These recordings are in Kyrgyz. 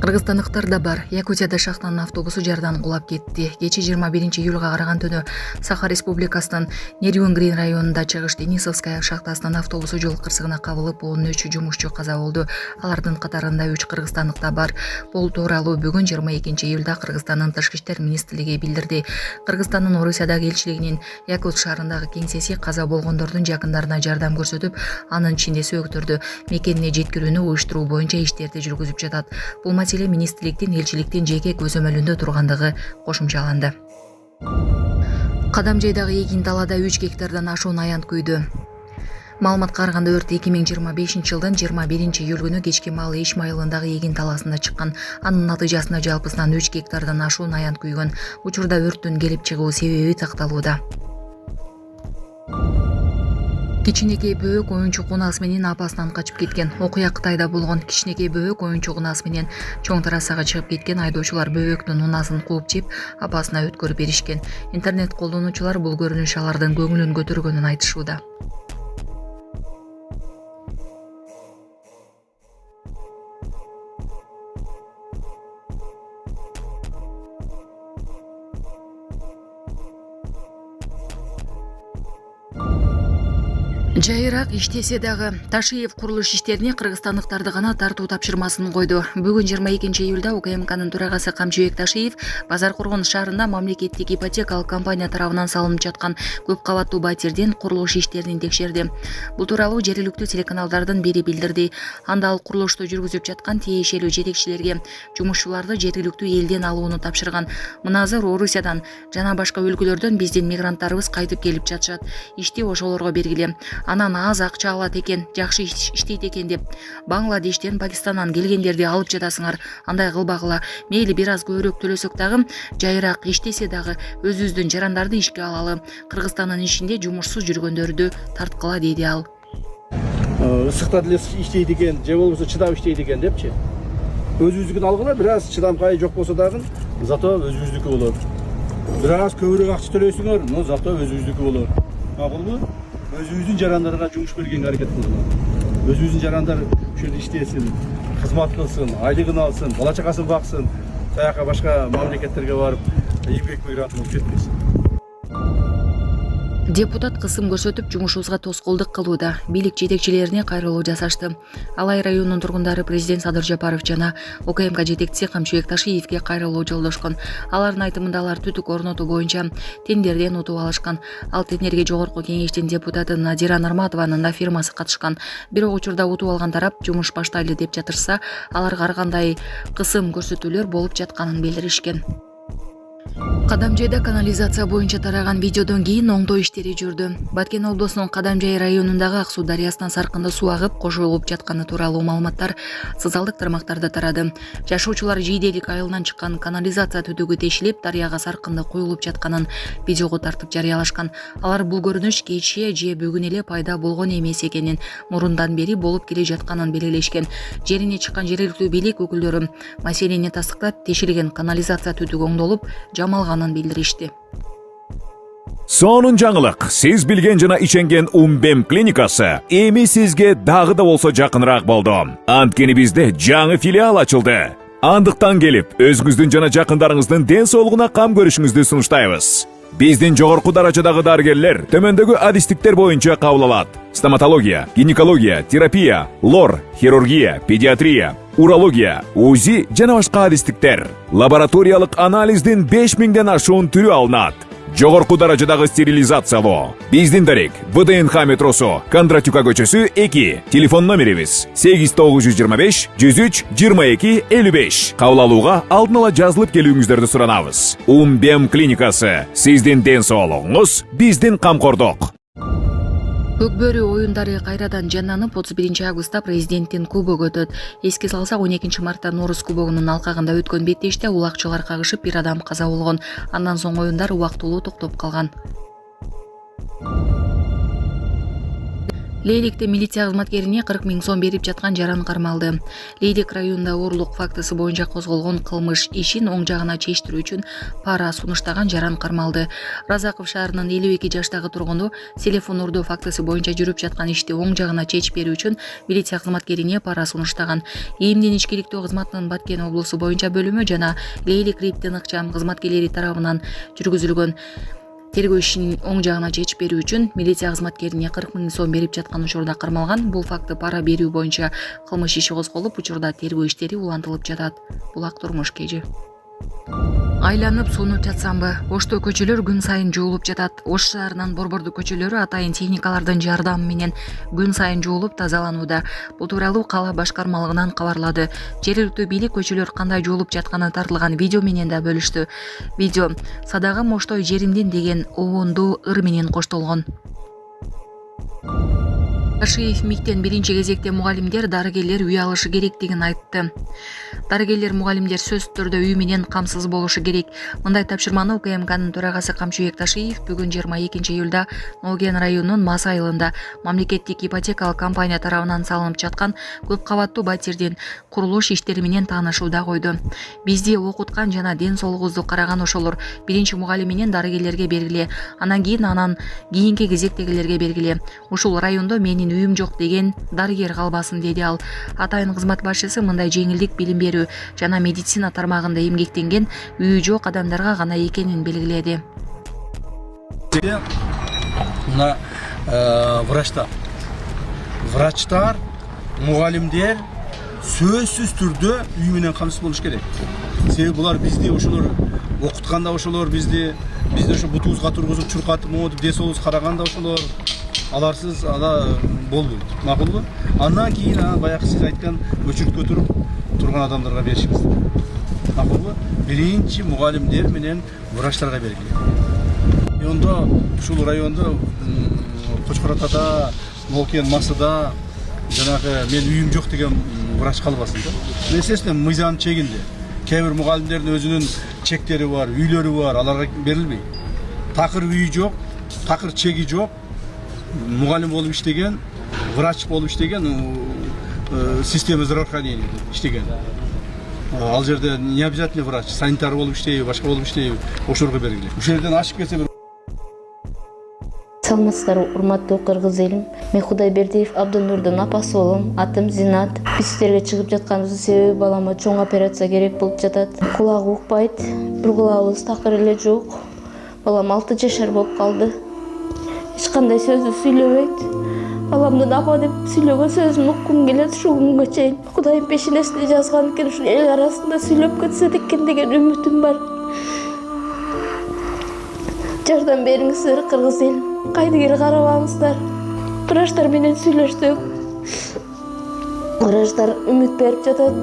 Кыргызстандыктар да бар. Якутияда шахтанын автобусу жардан кулап кетти. Кечээ 21-июлга караган түнү Саха Республикасынын Нерюнгрин районунда чыгыш Денисовская шахтасынын автобусу жол кырсыгына кабылып, 13 жумушчу каза болду. Алардын катарында 3 кыргызстандык да бар. Бул тууралуу бүгүн 22-июлда Кыргызстандын Тышкы иштер министрлиги билдирди. Кыргызстандын Орусиядагы элчилигинин Якут шаарындагы кеңсеси каза болгондордун жакындарына жардам көрсөтүп, анын ичинде сөөктөрдү мекенине жеткирүүнү уюштуруу боюнча иштерди жүргүзүп жатат. Бул маселе министрликтин элчиликтин жеке көзөмөлүндө тургандыгы кошумчаланды. Кадамжайдагы эгин талаада 3 гектардан ашуун аянт күйдү. Маалыматка караганда өрт 2025-жылдын 21-июль күнү кечки Малы Иш майылындагы эгин талаасында чыккан. Анын натыйжасында жалпысынан 3 гектардан ашуун аянт күйгөн. Учурда өрттүн келип чыгуу себеби такталууда. Кичинекей бөөк оюнчук унаасы менен апасынан качып кеткен. Окуя Кытайда болгон. Кичинекей бөөк оюнчук унаасы менен чоң трассага чыгып кеткен. Айдоочулар бөөктүн унаасын кууп жеп, апасына өткөрүп беришкен. Интернет колдонуучулар бул көрүнүш алардын көңүлүн көтөргөнүн айтышууда. Жайыраак иштесе дагы Ташиев курулуш иштерине кыргызстандыктарды гана тартуу тапшырмасын койду. Бүгүн 22-июлда УКМКнын төрагасы Камчыбек Ташиев Базар Коргон шаарында мамлекеттик ипотекалык компания тарабынан салынып жаткан көп кабаттуу батирдин курулуш иштерин текшерди. Бул тууралуу жергиликтүү телеканалдардын бири билдирди. Анда ал курулушту жүргүзүп жаткан тиешелүү жетекчилерге жумушчуларды жергиликтүү элден алууну тапшырган. Мыназыр Орусиядан жана башка өлкөлөрдөн биздин мигранттарыбыз кайтып келип жатышат. Ишти ошолорго бергиле. Анан аз акча алат экен, жакшы иштейт экен деп Бангладештен, Пакистандан келгендерди алып жатасыңар. Андай кылбагыла. Мейли бир аз көбүрөөк төлөсөк дагы, жайыраак иштесе дагы өзүбүздүн жарандарды ишке алалы. Кыргызстандын ишинде жумушсуз жүргөндөрдү тарткыла деди ал. Ысыкта деле иштейт экен, же болбосо чыдап иштейт экен депчи. Өзүбүздүкүн алгыла, бир аз чыдамкай жок болсо дагы, зато өзүбүздүкү болот. Бир аз көбүрөөк акча төлөйсүңөр, но зато өзүбүздүкү болот. Макулбу? Өзүбүздүн жарандарга жумуш бергенге аракет кылалы. Өзүбүздүн жарандар ушул жерде иштесин, кызмат кылсын, айлыгын алсын, бала чакасын баксын, таяка башка мамлекеттерге барып эмгек мигрант болуп кетпесин. Депутат кысым көрсөтүп жумушубузга тоскоолдук кылууда. Бийлик жетекчилерине кайрылуу жасашты. Алай районунун тургундары президент Садыр Жапаров жана УКМК жетекчиси Камчыбек Ташиевке кайрылуу жолдошкон. Алардын айтымында алар түтүк орнотуу боюнча тендерден утуп алышкан. Ал тендерге жогорку кеңештин депутаты Надира Нарматованын фирмасы катышкан. Бирок учурда утуп алган тарап жумуш баштайлы деп жатышса, аларга ар кандай кысым көрсөтүүлөр болуп жатканын билдиришкен. Кадамжайда канализация боюнча тараган видеодон кийин оңдоо иштери жүрдү. Баткен облусунун Кадамжай районундагы Ак суу дарыясынан саркында суу агып кошулуп жатканы тууралуу маалыматтар социалдык тармактарда тарады. Жашоочулар Жийделик айылынан чыккан канализация түтүгү тешилип, дарыяга саркында куюлуп жатканын видеого тартып жарыялашкан. Алар бул көрүнүш кечээ же бүгүн эле пайда болгон эмес экенин, мурундан бери болуп келе жатканын белгилешкен. Жерине чыккан жергиликтүү бийлик өкүлдөрү маселени тастыктап, тешилген канализация түтүгү оңдолуп, жамалганын билдиришти. Сонун жаңылык, сиз билген жана ишенген Умбем клиникасы эми сизге дагы да болсо жакыныраак болду. Анткени бизде жаңы филиал ачылды. Андыктан келип, өзүңүздүн жана жакындарыңыздын ден соолугуна кам көрүшүңүздү сунуштайбыз. Биздин жогорку даражадагы дарыгерлер төмөндөгү адистиктер боюнча кабыл алат: стоматология, гинекология, терапия, лор, хирургия, педиатрия, урология, УЗИ жана башка адистиктер. Лабораториялык анализдин 5000ден ашуун түрү алынат. Жогорку даражадагы стерилизациялоо. Биздин дарек ВДНХ метросу, Кондратюка көчөсү 2. Телефон номерибиз 8925 103 22 55. Кабыл алууга алдын ала жазылып келүүңүздөрдү суранабыз. Умбем клиникасы. Сиздин ден соолугуңуз, биздин камкордук. Көкбөрү оюндары кайрадан жанданып, 31-августта президенттин кубогу өтөт. Эске салсак, 12-мартта Норус кубогунун алкагында өткөн беттеште улакчылар кагышып, бир адам каза болгон. Андан соң оюндар убактылуу токтоп калган. Лейликте милиция кызматкерине 40 000 сом берип жаткан жаран кармалды. Лейлик районунда оорлук фактысы боюнча козголгон кылмыш ишин оң жагына чечтирүү үчүн пара сунуштаган жаран кармалды. Разаков шаарынын 52 жаштагы тургуну телефон урдоо фактысы боюнча жүрүп жаткан ишти оң жагына чечип берүү үчүн милиция кызматкерине пара сунуштаган. Ийимденишкиликтөө кызматынын Баткен облусу боюнча бөлүмү жана Лейлик Риптин ыкчам кызматкерлери тарабынан жүргүзүлгөн тергөө ишин оң жагына чечип берүү үчүн милиция кызматкерине 40 000 сом берип жаткан учурда кармалган. Бул факты пара берүү боюнча кылмыш иши козголуп, учурда тергөө иштери улантылып жатат. Булак турмуш кежи. Айланып сунуп жатсамбы? Ошто көчөлөр күн сайын жуулуп жатат. Ош шаарынын борбордуу көчөлөрү атайын техникалардын жардамы менен күн сайын жуулуп тазаланууда. Бул тууралуу кала башкармалыгынан кабарлады. Жергиликтүү бийлик көчөлөр кандай жуулуп жатканын тартылган видео менен да бөлүштү. Видео "Садагым Оштой жеримдин" деген обондуу ыр менен коштолгон. Ташиев МИКтен биринчи кезекте мугалимдер, дарыгерлер үй алышы керектигин айтты. Дарыгерлер, мугалимдер сөзсүз түрдө үй менен камсыз болушу керек. Мындай тапшырманы УКМКнын төрагасы Камчыбек Ташиев бүгүн 22 июлда Ноген районунун Мас айылында мамлекеттик ипотекалык компания тарабынан салынып жаткан көп кабаттуу батирдин курулуш иштери менен таанышууда койду. Бизди окуткан жана ден соолугубузду караган ошолор биринчи мугалим менен дарыгерлерге бергиле, анан кийинки кезектегилерге бергиле. Ушул райондо менин үйүм жок деген дарыгер калбасын, деди ал. Атайын кызмат башчысы мындай жеңилдик билим берүү жана медицина тармагында эмгектенген үйү жок адамдарга гана экенин белгиледи. Мына врачтар, мугалимдер сөзсүз түрдө үй менен камсыз болуш керек. Себеби булар бизди ошолор окутканда, ошолор бизди ошо бутубузга тургузуп чуркатып могутуп ден соолубуз караганда ошолор аларсыз ала болбойт. Макулбу? Андан кийин баягы сиз айткан өчүрткө турган адамдарга беришиңиз. Макулбу? Биринчи мугалимдер менен врачтарга бергиле. Ондо ушул райондо Кочкор Атада, Нолкен Масыда жанагы мен үйүм жок деген врач калбасын да. Эсесинде мыйзам чегинде. Кээ бир мугалимдердин өзүнүн чектери бар, үйлөрү бар, аларга берилбейт. Такыр үйү жок, такыр чеги жок. Мугалим болуп иштеген, врач болуп иштеген, система здравоохранения иштеген. Ал жерде не обязательно врач, санитар болуп иштейби, башка болуп иштейби, ошолорго бергиле. Ушул жерден ашып кетсе бир. Саламатсыздар, урматтуу кыргыз элим. Мен Кудайбердиев Абдынурдун апасы болом. Атым Зинат. Биз сиздерге чыгып жатканыбыздын себеби балама чоң операция керек болуп жатат. Кулагы укпайт, бир кулагыбыз такыр эле жок. Балам 6 жашар болуп калды. Эч кандай сөздү сүйлөбөйт. Баламдын апа деп сүйлөгөн сөзүн уккум келет ушул күнгө чейин. Кудайым пешенесине жазган экен, ушул эл арасында сүйлөп кетсе экен деген үмүтүм бар. Жардам бериңиздер кыргыз элим. Кайдыгер карабаңыздар. Врачтар менен сүйлөштүк. Врачтар үмүт берип жатат.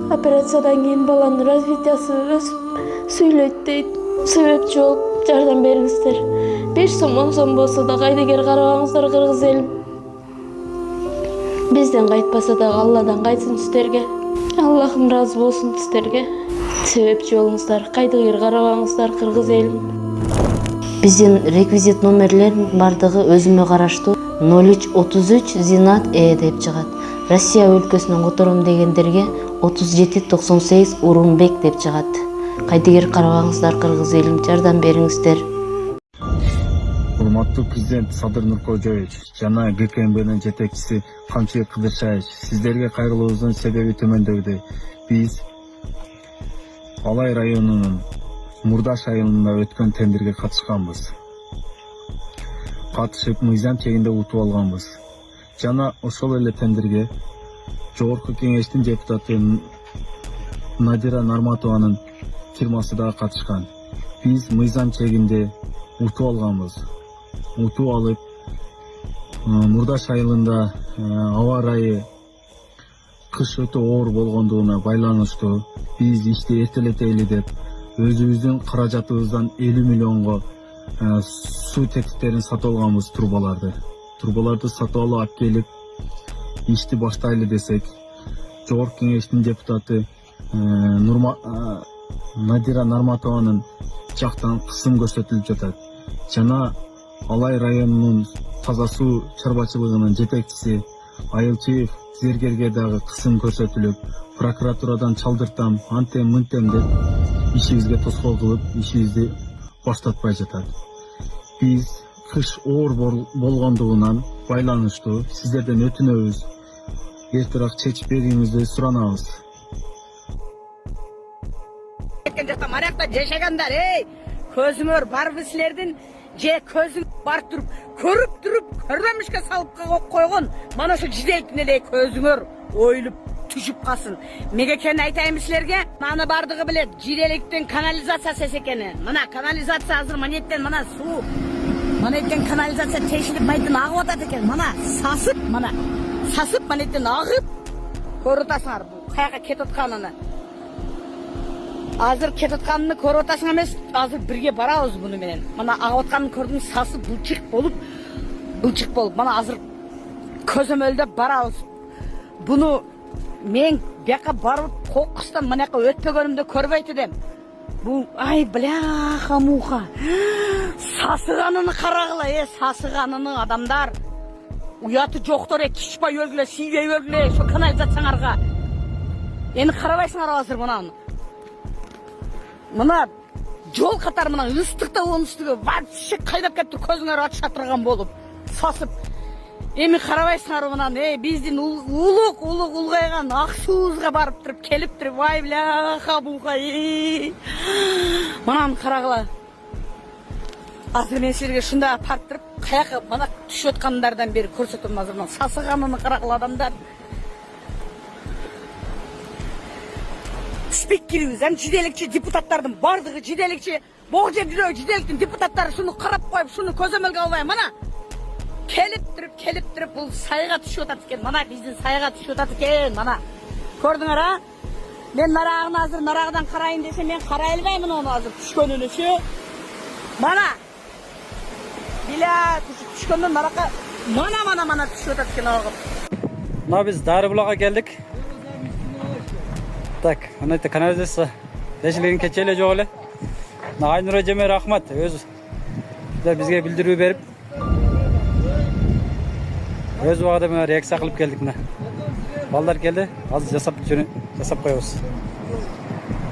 Операциядан кийин баланын развитиясы өсүп сүйлөйт дейт. Себеп жок, жардам бериңиздер. 5 сом 10 сом болсо да кайдыгер карабаңыздар кыргыз элим. Бизден кайтпаса да Алладан кайтсын сиздерге. Аллахым разы болсун сиздерге. Себепчи болуңуздар, кайдыгер карабаңыздар кыргыз элим. Биздин реквизит номерлерин бардыгы өзүмө караштуу 0333 Зинат деп чыгат. Россия өлкөсүнөн котором дегендерге 3798 Урунбек деп чыгат. Кайдыгер карабаңыздар кыргыз элим, жардам бериңиздер. Урматтуу президент Садыр Нуркожоевич жана ГКМБнын жетекчиси Камчыбек Кыдыршаевич, сиздерге кайрылуубуздун себеби төмөндөгүдөй. Биз Алай районунун Мурдаш айылында өткөн тендерге катышканбыз. Катышып мыйзам чегинде утуп алганбыз. Жана ошол эле тендерге Жогорку кеңештин депутаты Надира Нарматованын фирмасы дагы катышкан. Биз мыйзам чегинде утуп алганбыз. Утуп алып, Мурдаш айылында аба ырайы кыш өтө оор болгондугуна байланыштуу биз ишти эртелетели деп өзүбүздүн каражатыбыздан 50 миллионго суу тетиктерин сатып алганбыз. Турбаларды сатып алып келип ишти баштайлы десек, Жогорку кеңештин депутаты Надира Нарматованын жактан кысым көрсөтүлүп жатат. Жана Алай районунун таза суу чарбачылыгынын жетекчиси Айылчиев зергерге дагы кысым көрсөтүлүп, прокуратурадан чалдыртам, антем мынтем деп ишибизге тоскоол кылып, ишибизди баштатпай жатат. Биз кыш оор болгондугунан байланыштуу сиздерден өтүнөбүз. Эртерээк чечип берүүңүздү суранабыз. Кеткен жакта маракта жашагандар, көзүңөр барбы силердин? Же көзүң бар туруп, көрбөмүшкө салып койгон mana ошо жиделиктин эле көзүңөр оюлуп түшүп калсын. Эмнеге экенин айтайын силерге? Аны бардыгы билет, жиделиктин канализациясы экенин. Мына канализация азыр манеттен мына суу. Манеттен канализация тешилип майдан агып атат экен. Мына сасып манеттен агып. Көрүп атасыңар бул каяка кетип атканын. Азыр кетип атканын көрүп атасың эмес, азыр бирге барабыз буну менен. Мына агып атканын көрдүң, сасып булчук болуп, мына азыр көзөмөлдөп барабыз. Буну мен бияка барып кокустан мынаяка өтпөгөнүмдө көрбөйт элем. Бул ай бляха муха. Сасыганын карагыла, сасыганын адамдар. Уяты жоктор, кичпай өлгүлө, сийбей өлгүлө, ошо канализацияңарга. Эми карабайсыңар азыр мынаны. Мына жол катар мына ыстыкта онустугу вообще кайнап кетти, көзүңөр ача турган болуп, сасып. Эми карабайсыңар мынаны, биздин улгайган ак суубузга барып туруп, келип туруп, ай бляха буха. Мынаны карагыла. Азыр мен силерге шундай апарып туруп, каяка мына түшүп аткандардан бери көрсөтөм азыр мына сасыганын карагыла адамдар. Спикерибиз, жиделикчи депутаттардын бардыгы жиделикчи, бог жер жиделиктин депутаттары шуну карап коюп, шуну көзөмөлгө албай, мына келип туруп бул сайга түшүп атат экен. Мына биздин сайга түшүп атат экен, мына. Көрдүңөр, а? Мен нарагын азыр нарагдан карайын десем, мен карай албаймын ону азыр түшкөнүнүчү. Мына. Биля түшкөндөн наракка мана түшүп атат экен агып. Мына биз Дарыбулакка келдик. Так, ана канализация тешилген кече эле жок эле. Айнура эжеме рахмат, өзү бизге билдирүү берип, өз убагында реакция кылып келдик. Балдар келди, азыр жасап коебуз.